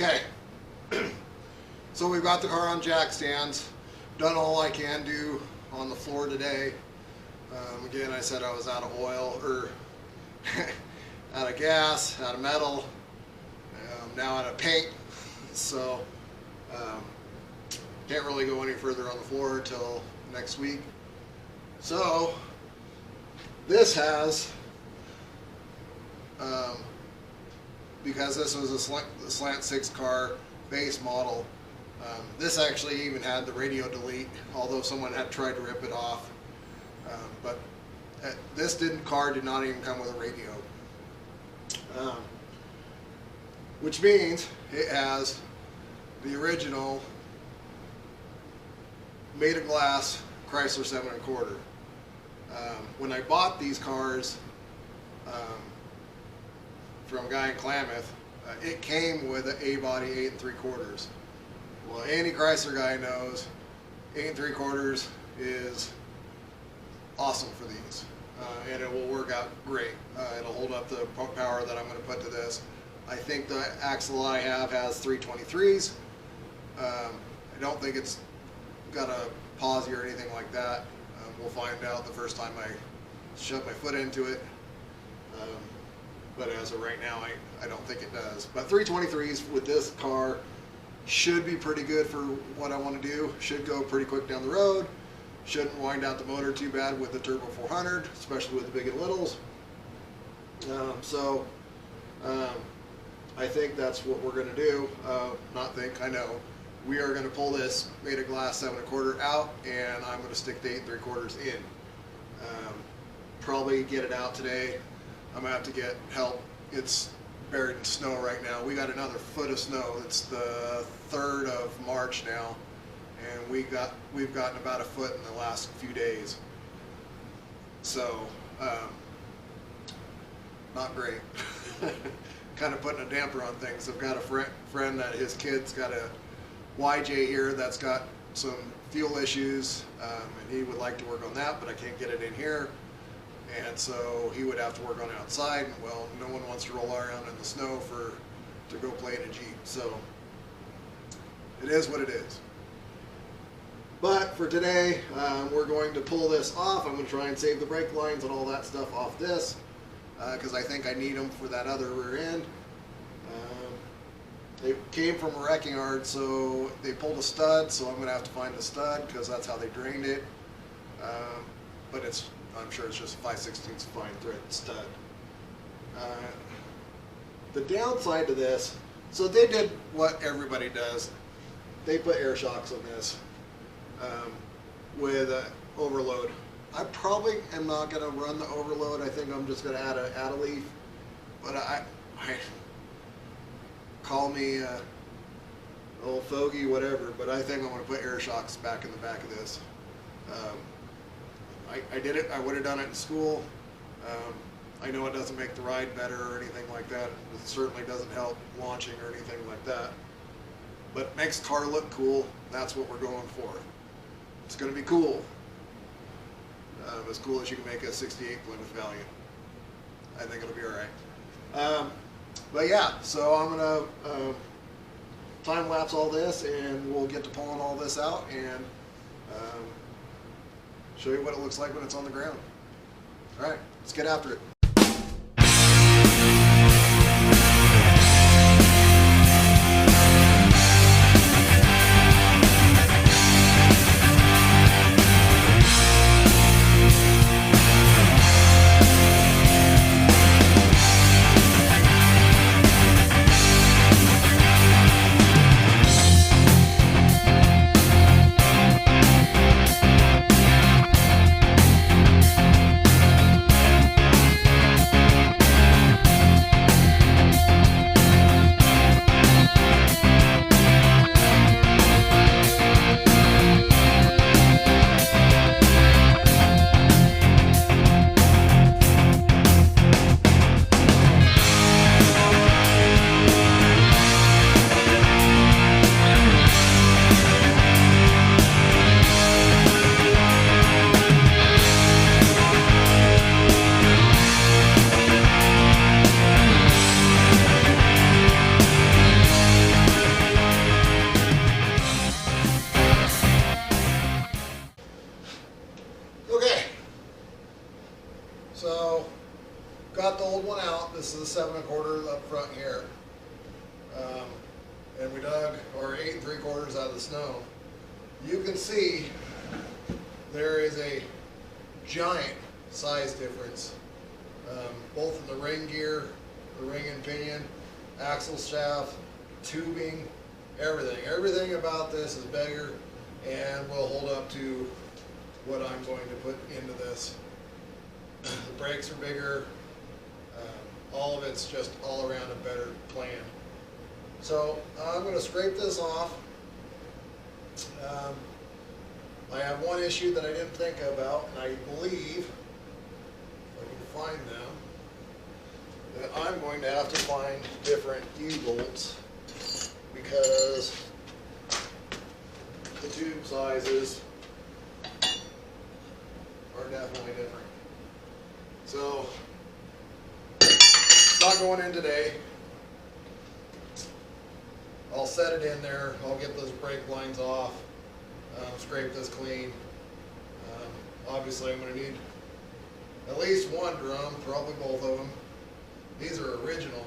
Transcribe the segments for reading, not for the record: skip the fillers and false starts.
Okay, so we've got the car on jack stands. Done all I can do on the floor today. Again, I said I was out of oil, or out of gas, out of metal, now out of paint. So can't really go any further on the floor until next week. So this has, because this was a slant 6 car base model, this actually even had the radio delete, although someone had tried to rip it off. But this car did not even come with a radio. Which means it has the original made of glass Chrysler 7 1/4. When I bought these cars from a guy in Klamath, it came with an A-body 8 3/4. Well, any Chrysler guy knows 8 3/4 is awesome for these, and it will work out great. It'll hold up the power that I'm going to put to this. I think the axle I have has 323s. I don't think it's got a posi or anything like that. We'll find out the first time I shove my foot into it. But as of right now, I don't think it does. But 323s with this car should be pretty good for what I want to do. Should go pretty quick down the road. Shouldn't wind out the motor too bad with the Turbo 400, especially with the big and littles. I think that's what we're going to do. I know. We are going to pull this made of glass 7 1/4 out, and I'm going to stick the 8 3/4 in. Probably get it out today. I'm going to have to get help. It's buried in snow right now. We got another foot of snow. It's the 3rd of March now, and we've gotten about a foot in the last few days. So not great. Kind of putting a damper on things. I've got a friend that his kid's got a YJ here that's got some fuel issues, and he would like to work on that, but I can't get it in here, and so he would have to work on it outside. Well, no one wants to roll around in the snow to go play in a Jeep, so it is what it is. But for today, we're going to pull this off. I'm going to try and save the brake lines and all that stuff off this, because I think I need them for that other rear end. They came from a wrecking yard, so they pulled a stud, so I'm going to have to find a stud because that's how they drained it. But I'm sure it's just a 5/16 fine thread stud. The downside to this, so they did what everybody does. They put air shocks on this with overload. I probably am not going to run the overload. I think I'm just going to add a leaf. But I call me old fogey, whatever, but I think I'm going to put air shocks back in the back of this. I did it. I would have done it in school. I know it doesn't make the ride better or anything like that. It certainly doesn't help launching or anything like that. But it makes the car look cool. That's what we're going for. It's going to be cool. As cool as you can make a 68 Plymouth Valiant. I think it'll be alright. But yeah, so I'm going to time lapse all this, and we'll get to pulling all this out and show you what it looks like when it's on the ground. Alright, let's get after it. 3/4 up front here. And we dug, or 8 3/4 out of the snow. You can see there is a giant size difference, both in the ring gear, the ring and pinion, axle shaft, tubing, everything. Everything about this is bigger and will hold up to what I'm going to put into this. The brakes are bigger. All of it's just all around a better plan. So I'm going to scrape this off. I have one issue that I didn't think about, and I believe, if I can find them, that I'm going to have to find different U-bolts because the tube sizes are definitely different. So, it's not going in today. I'll set it in there, I'll get those brake lines off, scrape this clean. Obviously I'm going to need at least one drum, probably both of them. These are original.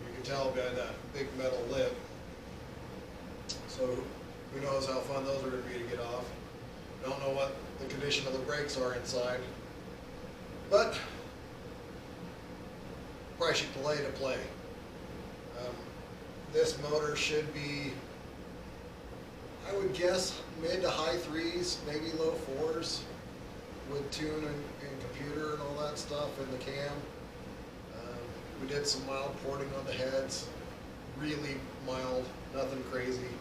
You can tell by that big metal lip. So who knows how fun those are going to be to get off. Don't know what the condition of the brakes are inside. But probably should play to play. This motor should be, I would guess, mid to high 3s, maybe low 4s, with tune and computer and all that stuff in the cam. We did some mild porting on the heads, really mild, nothing crazy.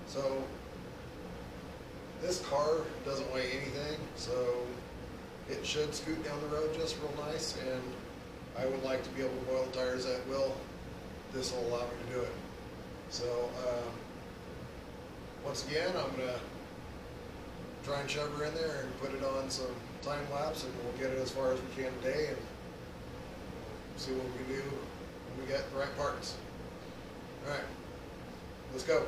So this car doesn't weigh anything, so it should scoot down the road just real nice, and I would like to be able to boil the tires at will. This will allow me to do it. So once again, I'm going to try and shove her in there and put it on some time lapse, and we'll get it as far as we can today and see what we can do when we get the right parts. Alright, let's go.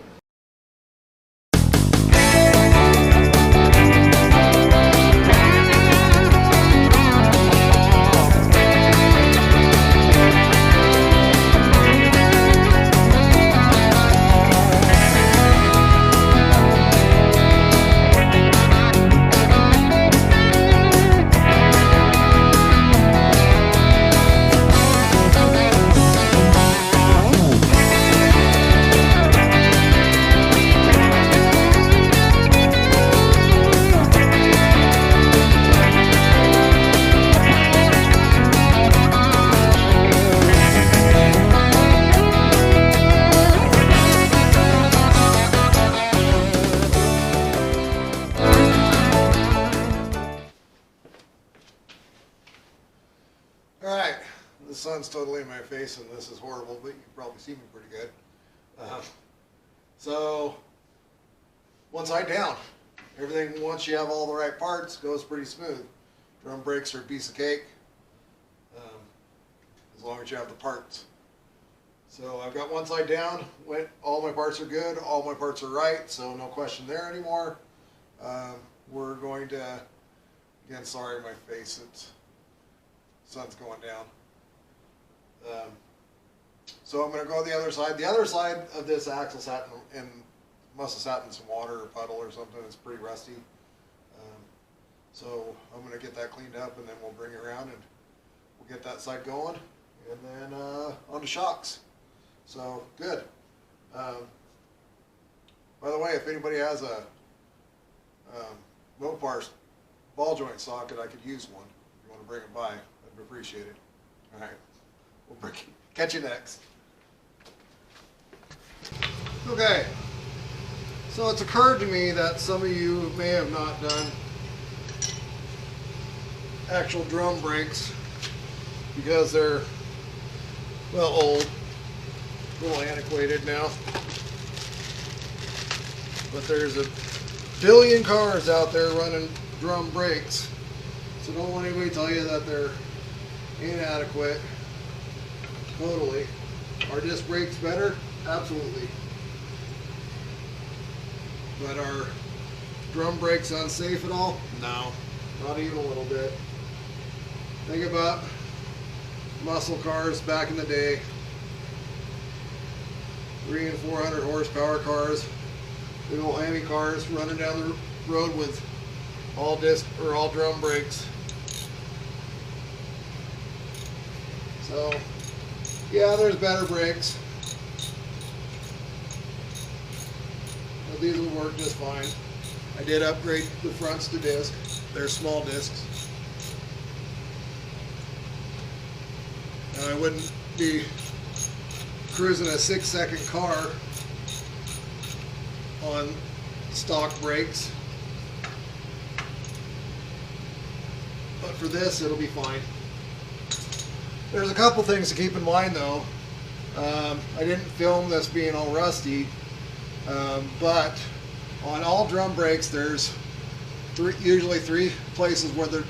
Alright, the sun's totally in my face and this is horrible, but you can probably see me pretty good. So, one side down. Everything, once you have all the right parts, goes pretty smooth. Drum brakes are a piece of cake, as long as you have the parts. So I've got one side down, all my parts are good, all my parts are right, so no question there anymore. We're going to, again, sorry my face, sun's going down. So I'm going to go the other side. The other side of this axle sat in must have sat in some water or puddle or something. It's pretty rusty. So I'm going to get that cleaned up, and then we'll bring it around and we'll get that side going, and then on to shocks. So good. By the way, if anybody has a Mopar ball joint socket, I could use one. If you want to bring it by, I'd appreciate it. All right, we'll catch you next. Okay, so it's occurred to me that some of you may have not done actual drum brakes because they're, well, old, a little antiquated now. But there's a billion cars out there running drum brakes, so don't let anybody tell you that they're inadequate. Totally. Are disc brakes better? Absolutely. But are drum brakes unsafe at all? No, not even a little bit. Think about muscle cars back in the day. 300 and 400 horsepower cars. Big old hammy cars running down the road with all disc or all drum brakes. So, yeah, there's better brakes. But these will work just fine. I did upgrade the fronts to disc. They're small discs. And I wouldn't be cruising a 6-second car on stock brakes. But for this, it'll be fine. There's a couple things to keep in mind though. I didn't film this being all rusty, but on all drum brakes there's usually three places where the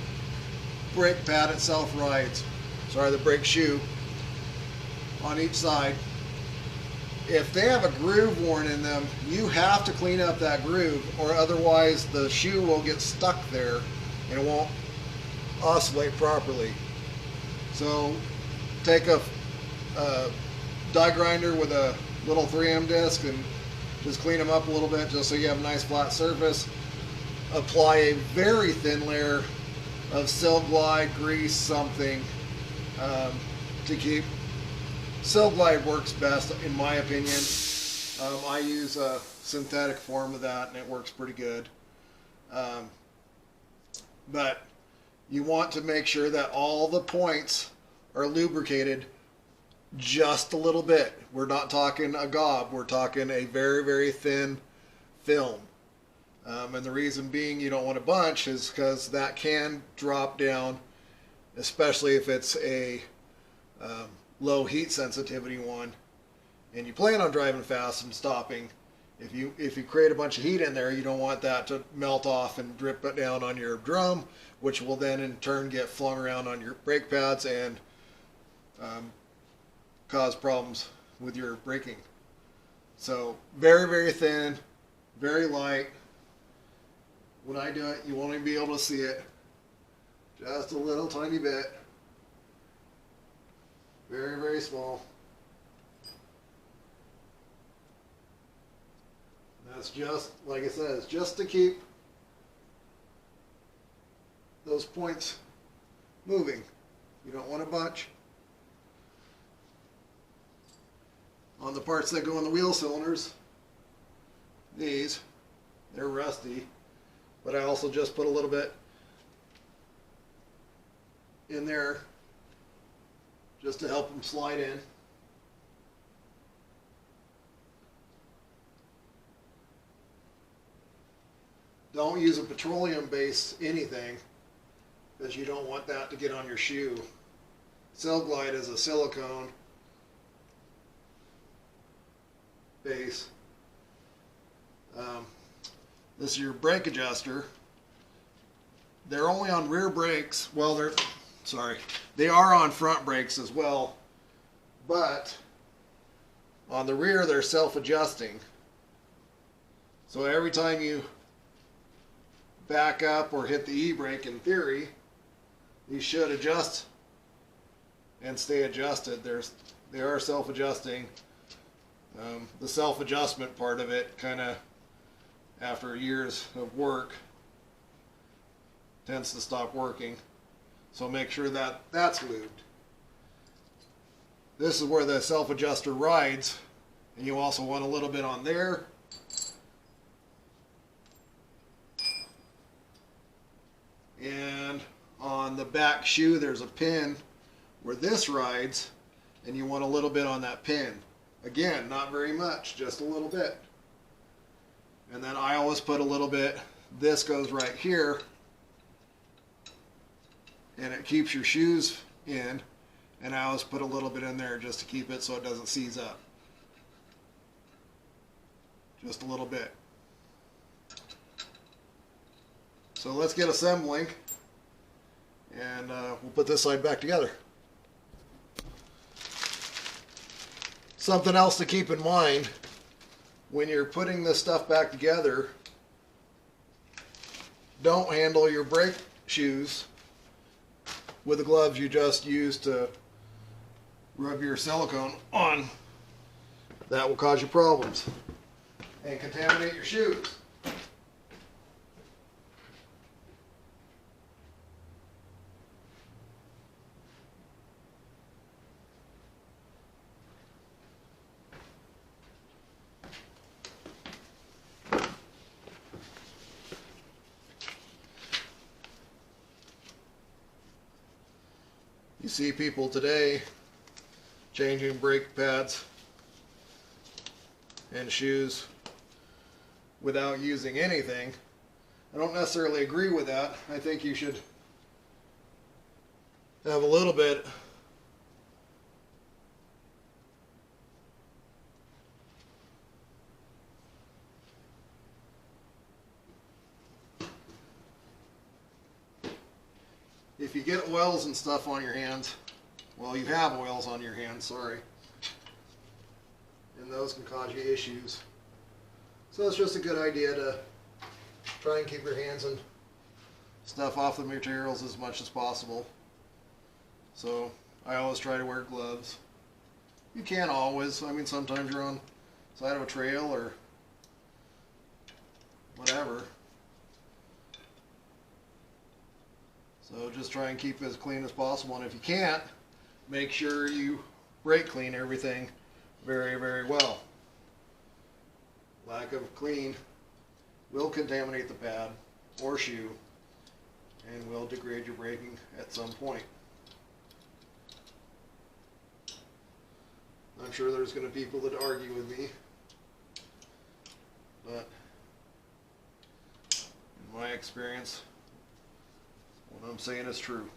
brake pad itself rides. Sorry, the brake shoe on each side. If they have a groove worn in them, you have to clean up that groove, or otherwise the shoe will get stuck there and it won't oscillate properly. So take a die grinder with a little 3M disc and just clean them up a little bit just so you have a nice flat surface. Apply a very thin layer of Sil Glide, grease, something to keep. Sil Glide works best in my opinion. I use a synthetic form of that and it works pretty good. But you want to make sure that all the points are lubricated just a little bit. We're not talking a gob, we're talking a very, very thin film. And the reason being you don't want a bunch is because that can drop down, especially if it's a low heat sensitivity one and you plan on driving fast and stopping. If you create a bunch of heat in there, you don't want that to melt off and drip it down on your drum, which will then in turn get flung around on your brake pads and cause problems with your braking. So very, very thin, very light. When I do it, you won't even be able to see it. Just a little tiny bit. Very, very small. That's just, like I said, it's just to keep those points moving. You don't want a bunch. On the parts that go in the wheel cylinders, these, they're rusty, but I also just put a little bit in there just to help them slide in. Don't use a petroleum-based anything because you don't want that to get on your shoe. Sil Glide is a silicone base. This is your brake adjuster. They're only on rear brakes. Well, they are on front brakes as well, but on the rear they're self-adjusting. So every time you back up or hit the e-brake, in theory, these should adjust and stay adjusted. They are self-adjusting. The self-adjustment part of it, kind of after years of work, tends to stop working. So make sure that that's lubed. This is where the self-adjuster rides, and you also want a little bit on there. And on the back shoe there's a pin where this rides, and you want a little bit on that pin. Again, not very much, just a little bit. And then I always put a little bit, this goes right here, and it keeps your shoes in, and I always put a little bit in there just to keep it so it doesn't seize up. Just a little bit. So let's get assembling, and we'll put this side back together. Something else to keep in mind when you're putting this stuff back together, don't handle your brake shoes with the gloves you just used to rub your silicone on. That will cause you problems and contaminate your shoes. You see people today changing brake pads and shoes without using anything. I don't necessarily agree with that. I think you should have a little bit if you get oils and stuff on your hands, well, you have oils on your hands, sorry, and those can cause you issues. So it's just a good idea to try and keep your hands and stuff off the materials as much as possible. So I always try to wear gloves. You can't always. I mean, sometimes you're on the side of a trail or whatever. So just try and keep it as clean as possible. And if you can't, make sure you brake clean everything very, very well. Lack of clean will contaminate the pad or shoe and will degrade your braking at some point. I'm sure there's going to be people that argue with me, but in my experience, what I'm saying is true.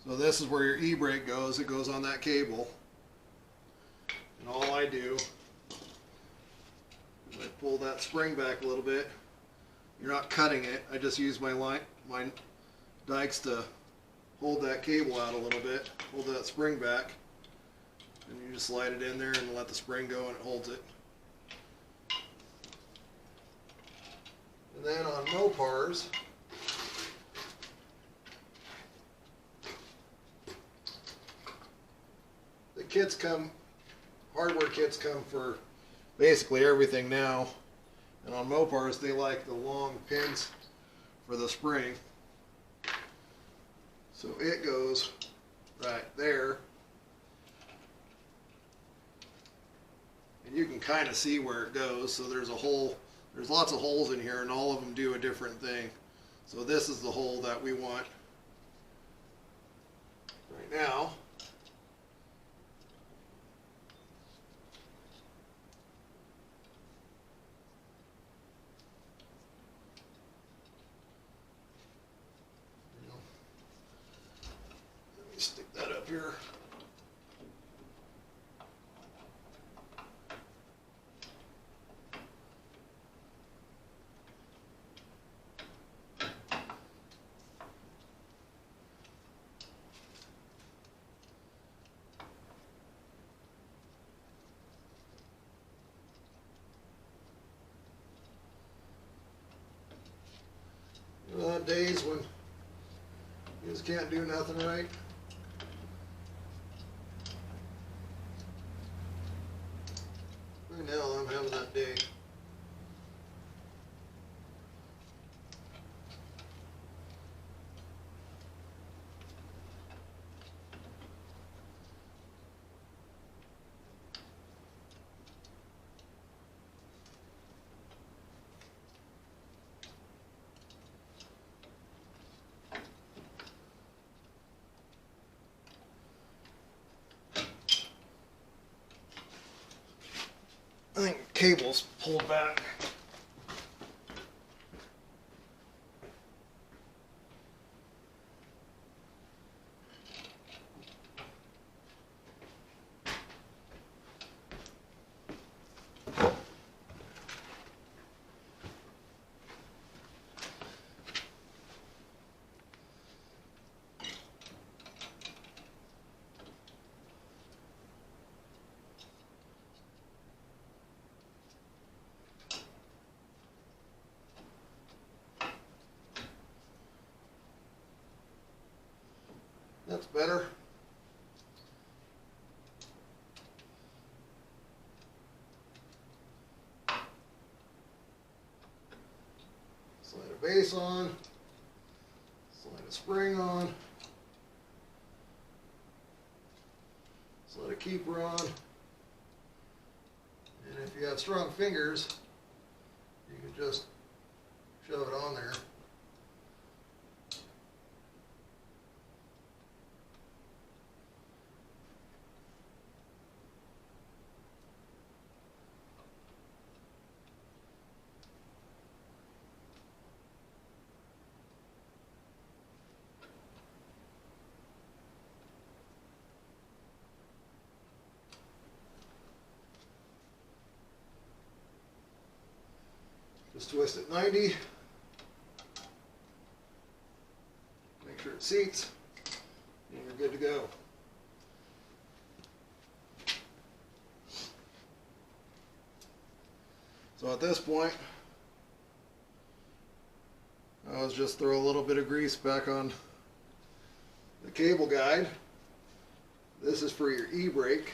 So this is where your e-brake goes. It goes on that cable. And all I do is I pull that spring back a little bit. You're not cutting it. I just use my dikes to hold that cable out a little bit. Hold that spring back. And you just slide it in there and let the spring go and it holds it. And then on Mopars, kits come, hardware kits come for basically everything now, and on Mopars they like the long pins for the spring, so it goes right there, and you can kind of see where it goes. So there's a hole, there's lots of holes in here and all of them do a different thing. So this is the hole that we want right now. Stick that up here. Days when you just can't do nothing right. Right now I'm having that day. I think the cable's pulled back. That's better. Slide a base on. Slide a spring on. Slide a keeper on. And if you have strong fingers, you can just shove it on there. Just twist it 90. Make sure it seats, and you're good to go. So at this point, I'll just throw a little bit of grease back on the cable guide. This is for your e-brake.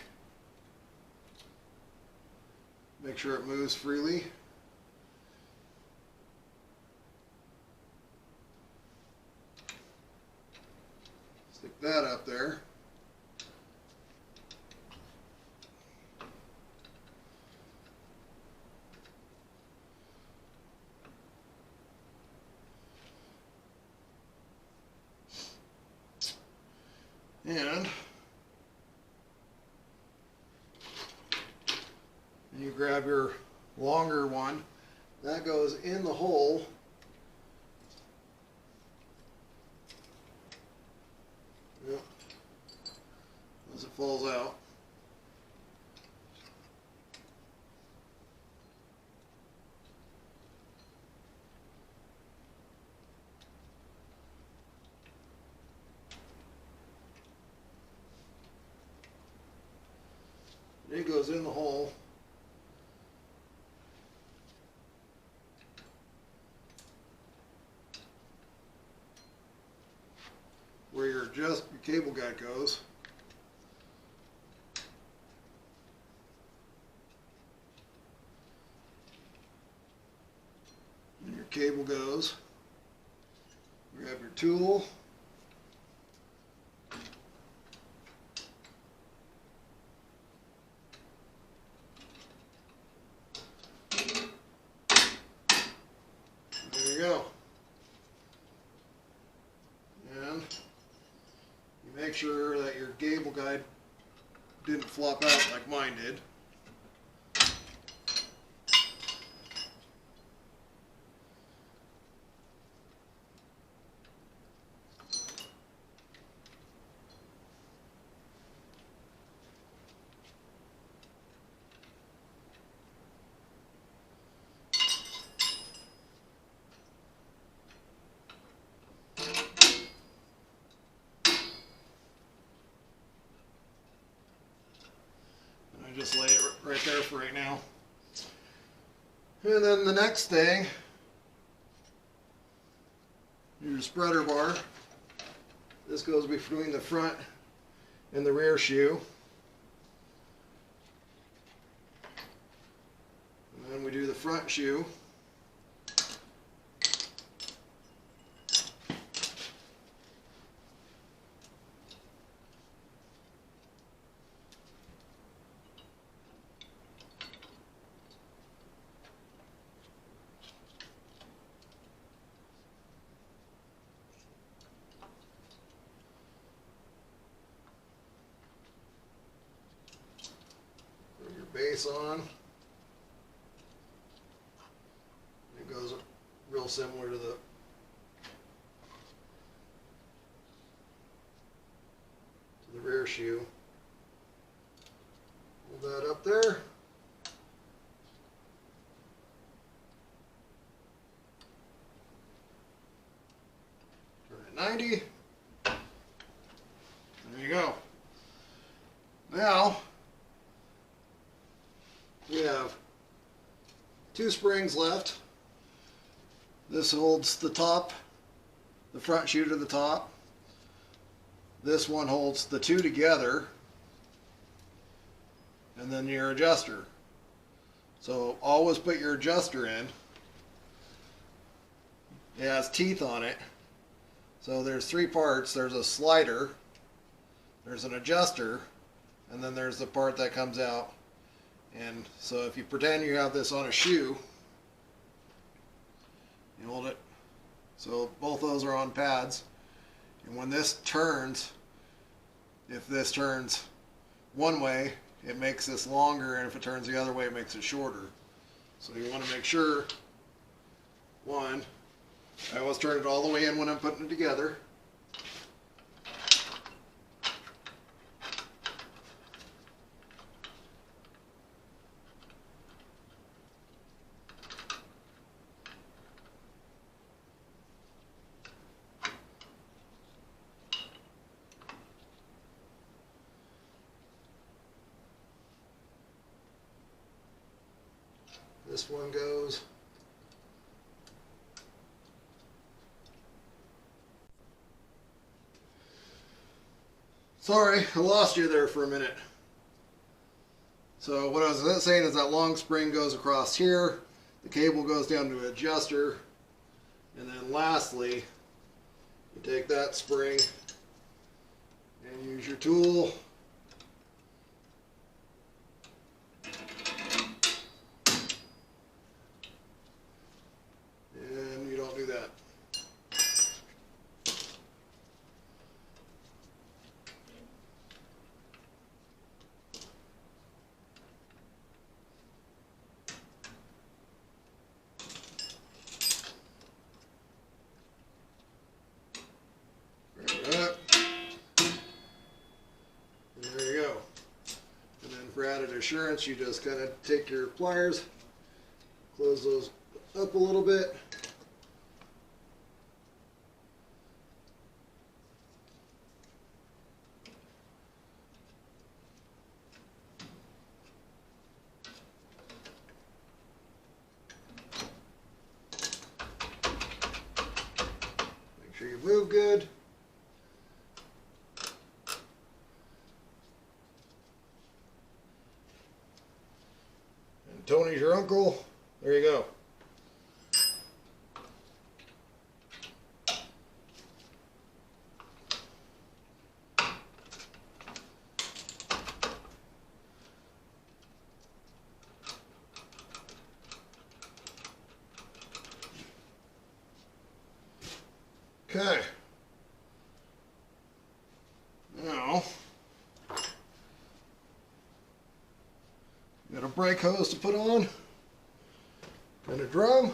Make sure it moves freely. Stick that up there. And you grab your longer one. That goes in the hole. Yep. As it falls out. It goes in the hole. Where your cable guide goes. And your cable goes. Grab your tool. There you go. And you make sure that your cable guide didn't flop out like mine did. Just lay it right there for right now. And then the next thing, your spreader bar. This goes between the front and the rear shoe. And then we do the front shoe. Base on. It goes real similar to the rear shoe. Hold that up there. Turn it 90. There you go. Now we have 2 springs left. This holds the top, the front shoe to the top. This one holds the two together, and then your adjuster. So always put your adjuster in. It has teeth on it. So there's three parts. There's a slider, there's an adjuster, and then there's the part that comes out. And so if you pretend you have this on a shoe, you hold it. So both those are on pads. And when this turns, if this turns one way, it makes this longer, and if it turns the other way, it makes it shorter. So you want to make sure, one, I always turn it all the way in when I'm putting it together. This one goes. Sorry, I lost you there for a minute. So what I was saying is that long spring goes across here, the cable goes down to an adjuster, and then lastly, you take that spring and use your tool. And you don't do that. For added assurance, you just kind of take your pliers, close those up a little bit. Make sure you move good. Tony's your uncle. There you go. Okay. Now, got a brake hose to put on and a drum.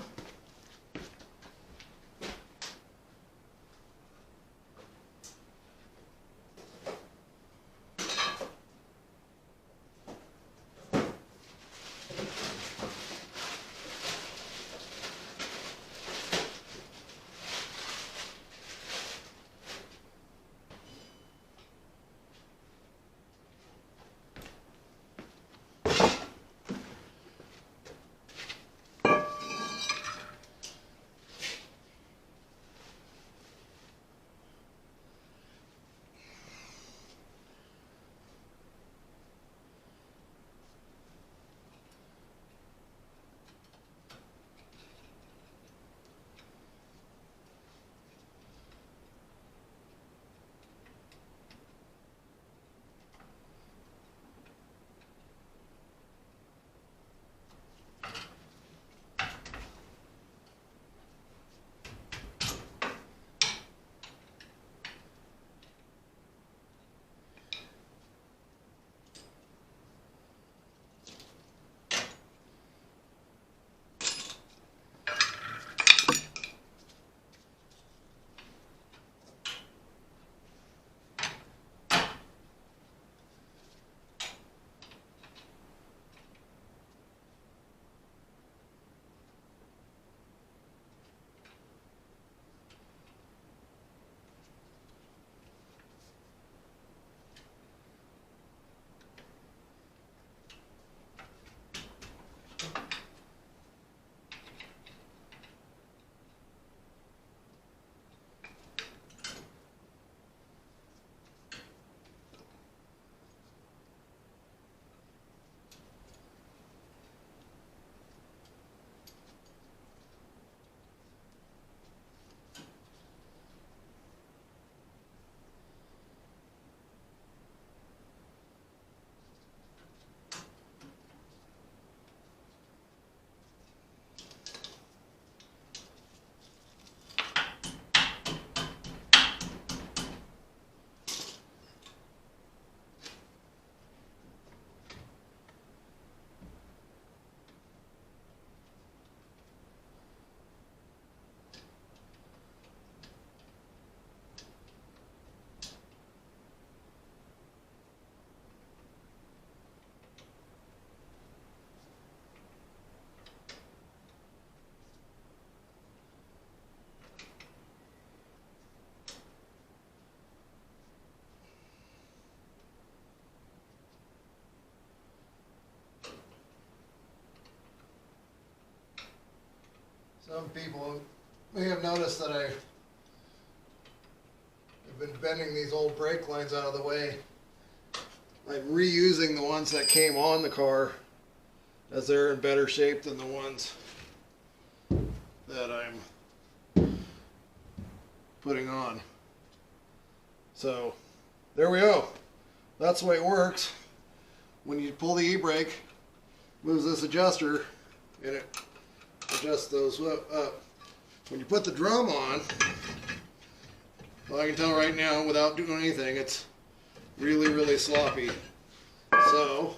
Some people may have noticed that I've been bending these old brake lines out of the way. I'm reusing the ones that came on the car, as they're in better shape than the ones that I'm putting on. So there we go. That's the way it works. When you pull the e-brake, moves this adjuster and it adjusts those up. When you put the drum on, well, I can tell right now without doing anything, it's really, really sloppy. So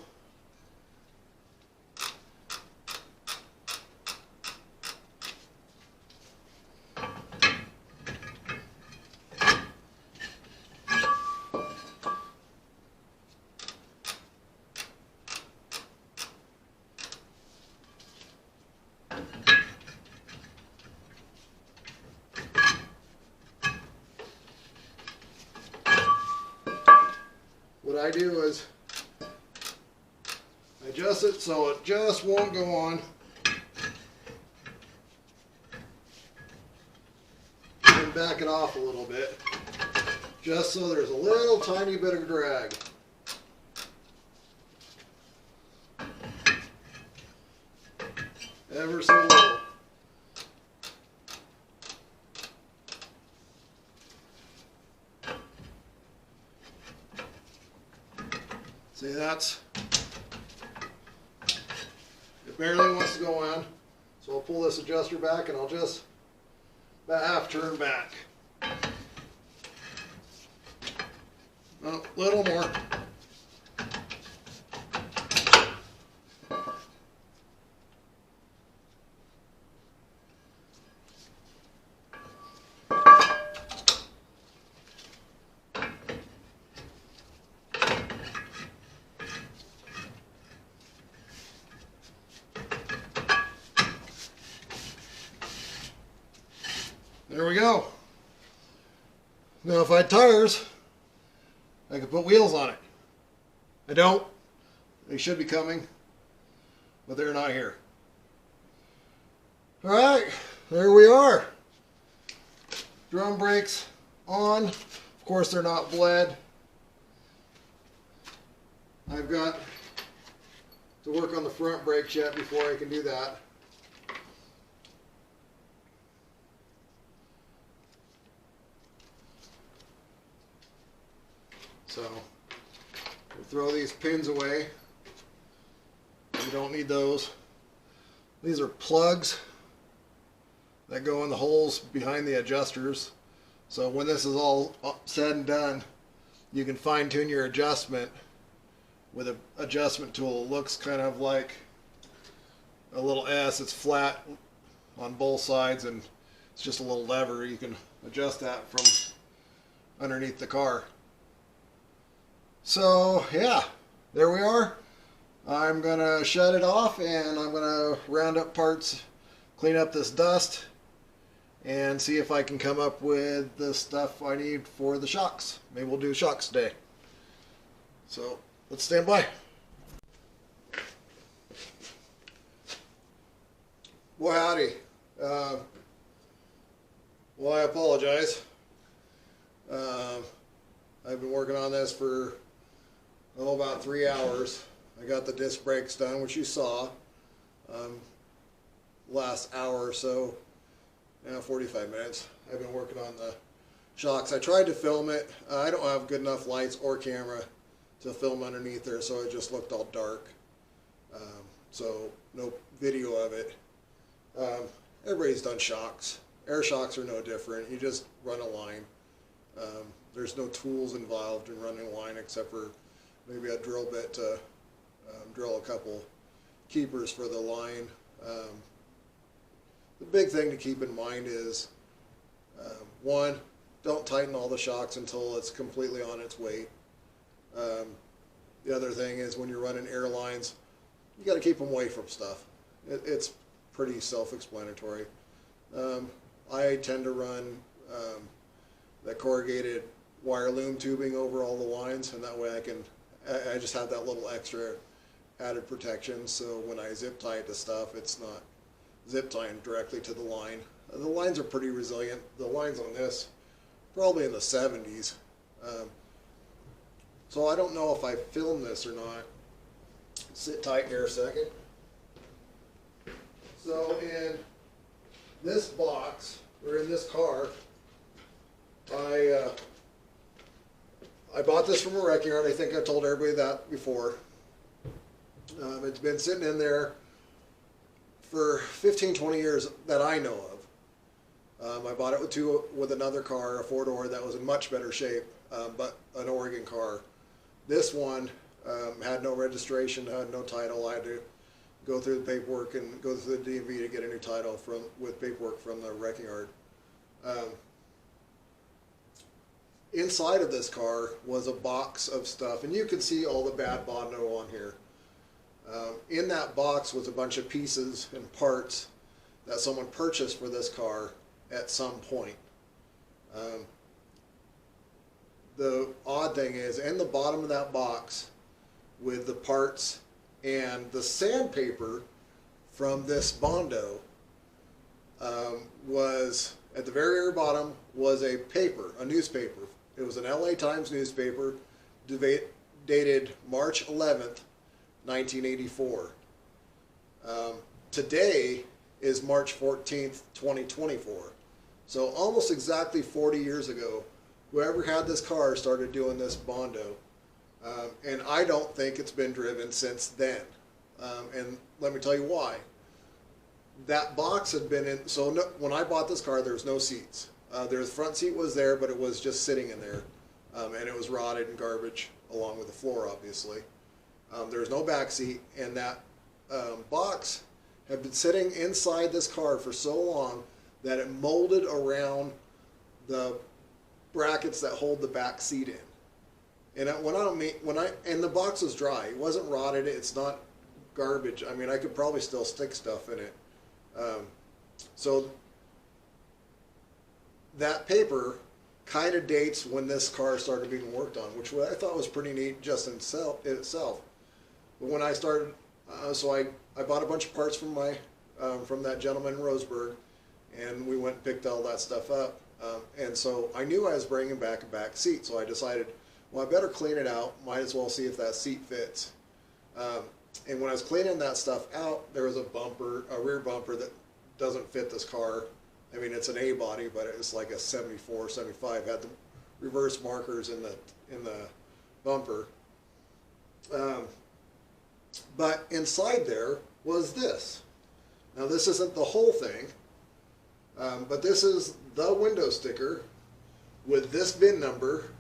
what I do is I adjust it so it just won't go on, and back it off a little bit just so there's a little tiny bit of drag. Ever so little. See, it barely wants to go in, so I'll pull this adjuster back and I'll just about half turn back. A little more. There we go. Now if I had tires, I could put wheels on it. I don't. They should be coming, but they're not here. Alright, there we are. Drum brakes on. Of course they're not bled. I've got to work on the front brakes yet before I can do that. So we'll throw these pins away. We don't need those. These are plugs that go in the holes behind the adjusters. So when this is all said and done, you can fine tune your adjustment with an adjustment tool. It looks kind of like a little S. It's flat on both sides and it's just a little lever. You can adjust that from underneath the car. So yeah, there we are. I'm gonna shut it off and I'm gonna round up parts, clean up this dust, and see if I can come up with the stuff I need for the shocks. Maybe we'll do shocks today. So let's stand by. Well, howdy. Well, I apologize. I've been working on this for about 3 hours. I got the disc brakes done, which you saw last hour or so. 45 minutes. I've been working on the shocks. I tried to film it. I don't have good enough lights or camera to film underneath there, so it just looked all dark. So no video of it. Everybody's done shocks. Air shocks are no different. You just run a line. There's no tools involved in running a line except for maybe a drill bit to drill a couple keepers for the line. The big thing to keep in mind is, one, don't tighten all the shocks until it's completely on its weight. The other thing is when you're running air lines, you got to keep them away from stuff. It's pretty self-explanatory. I tend to run that corrugated wire loom tubing over all the lines, and that way I just have that little extra added protection, so when I zip tie it to stuff, it's not zip tying directly to the line. The lines are pretty resilient. The lines on this, probably in the 70s. So I don't know if I filmed this or not. Sit tight here a second. So in this box, or in this car, I bought this from a wrecking yard. I think I told everybody that before. It's been sitting in there for 15, 20 years that I know of. I bought it with another car, a four-door that was in much better shape, but an Oregon car. This one had no registration, had no title. I had to go through the paperwork and go through the DMV to get a new title with paperwork from the wrecking yard. Inside of this car was a box of stuff, and you can see all the bad Bondo on here. In that box was a bunch of pieces and parts that someone purchased for this car at some point. The odd thing is, in the bottom of that box with the parts and the sandpaper from this Bondo was, at the very bottom, was a paper, a newspaper. It was an LA Times newspaper dated March 11th, 1984. Today is March 14th, 2024. So almost exactly 40 years ago, whoever had this car started doing this Bondo. And I don't think it's been driven since then. And let me tell you why. That box had been in, so no, when I bought this car, there was no seats. The front seat was there, but it was just sitting in there. And it was rotted and garbage, along with the floor, obviously. There was no back seat, and that box had been sitting inside this car for so long that it molded around the brackets that hold the back seat in. And and the box was dry. It wasn't rotted. It's not garbage. I mean, I could probably still stick stuff in it. So that paper kind of dates when this car started being worked on, which I thought was pretty neat just in itself. But when I started, so I bought a bunch of parts from that gentleman in Roseburg, and we went and picked all that stuff up. And so I knew I was bringing back a back seat, so I decided, well, I better clean it out. Might as well see if that seat fits. And when I was cleaning that stuff out, there was a rear bumper that doesn't fit this car. I mean, it's an A body, but it's like a 74, 75. Had the reverse markers in the bumper. But inside there was this. Now, this isn't the whole thing, but this is the window sticker with this VIN number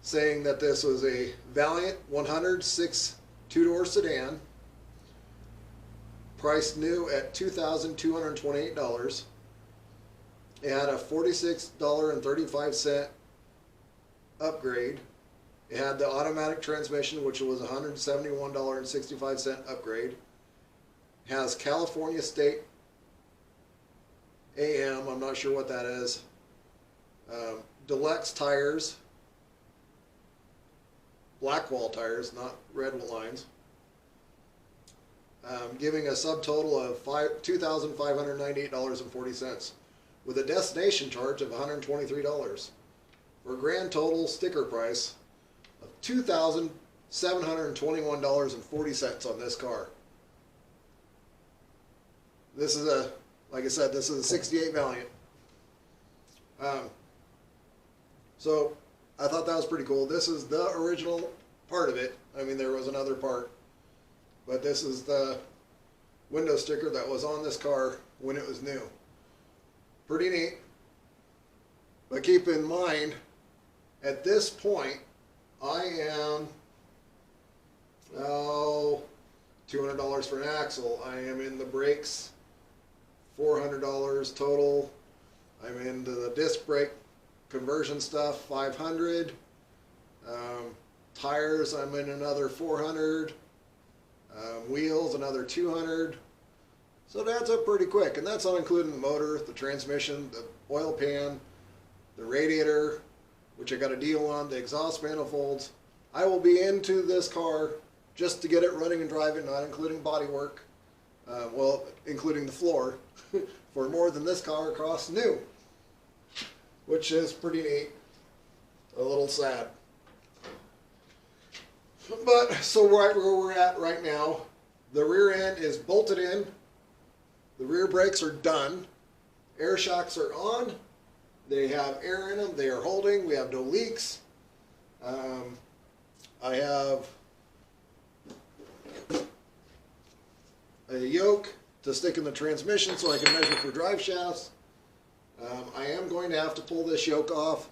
saying that this was a Valiant 106 two-door sedan, priced new at $2,228. It had a $46.35 upgrade. It had the automatic transmission, which was $171.65 upgrade. It has California State AM, I'm not sure what that is. Deluxe tires, black wall tires, not red lines. Giving a subtotal of $2,598.40 with a destination charge of $123 for a grand total sticker price of $2,721.40 on this car. This is like I said, this is a 68 Valiant. So I thought that was pretty cool. This is the original part of it. I mean, there was another part, but this is the window sticker that was on this car when it was new. Pretty neat. But keep in mind, at this point, I am $200 for an axle. I am in the brakes, $400 total. I'm into the disc brake conversion stuff, $500. Tires, I'm in another $400. Wheels, another $200. So that's up pretty quick, and that's not including the motor, the transmission, the oil pan, the radiator, which I got a deal on, the exhaust manifolds. I will be into this car just to get it running and driving, not including body work. well, including the floor, for more than this car costs new, which is pretty neat. A little sad. But, so right where we're at right now, the rear end is bolted in, the rear brakes are done, air shocks are on, they have air in them, they are holding, we have no leaks. I have a yoke to stick in the transmission so I can measure for drive shafts. I am going to have to pull this yoke off.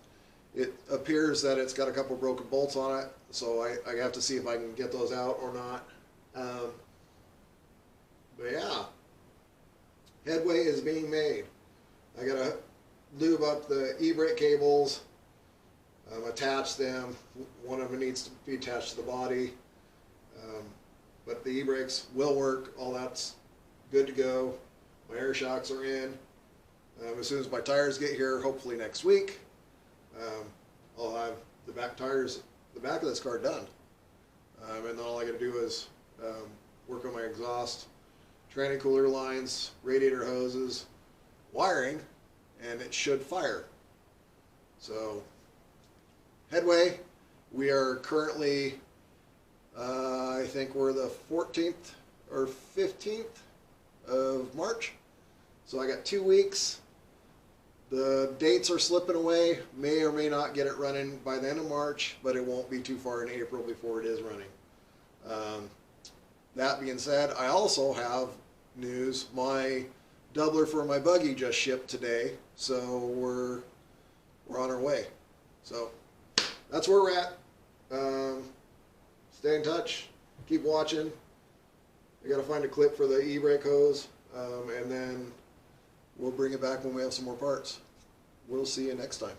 It appears that it's got a couple broken bolts on it, so I have to see if I can get those out or not. But yeah, headway is being made. I gotta lube up the e-brake cables, attach them. One of them needs to be attached to the body, but the e-brakes will work. All that's good to go. My air shocks are in. As soon as my tires get here, hopefully next week, I'll have the back tires, the back of this car done. And then all I got to do is work on my exhaust, tranny cooler lines, radiator hoses, wiring, and it should fire. So, headway, we are currently, I think we're the 14th or 15th of March. So I got 2 weeks. The dates are slipping away. May or may not get it running by the end of March, but it won't be too far in April before it is running. That being said, I also have news. My doubler for my buggy just shipped today, so we're on our way. So that's where we're at. Stay in touch. Keep watching. I got to find a clip for the e-brake hose, and then we'll bring it back when we have some more parts. We'll see you next time.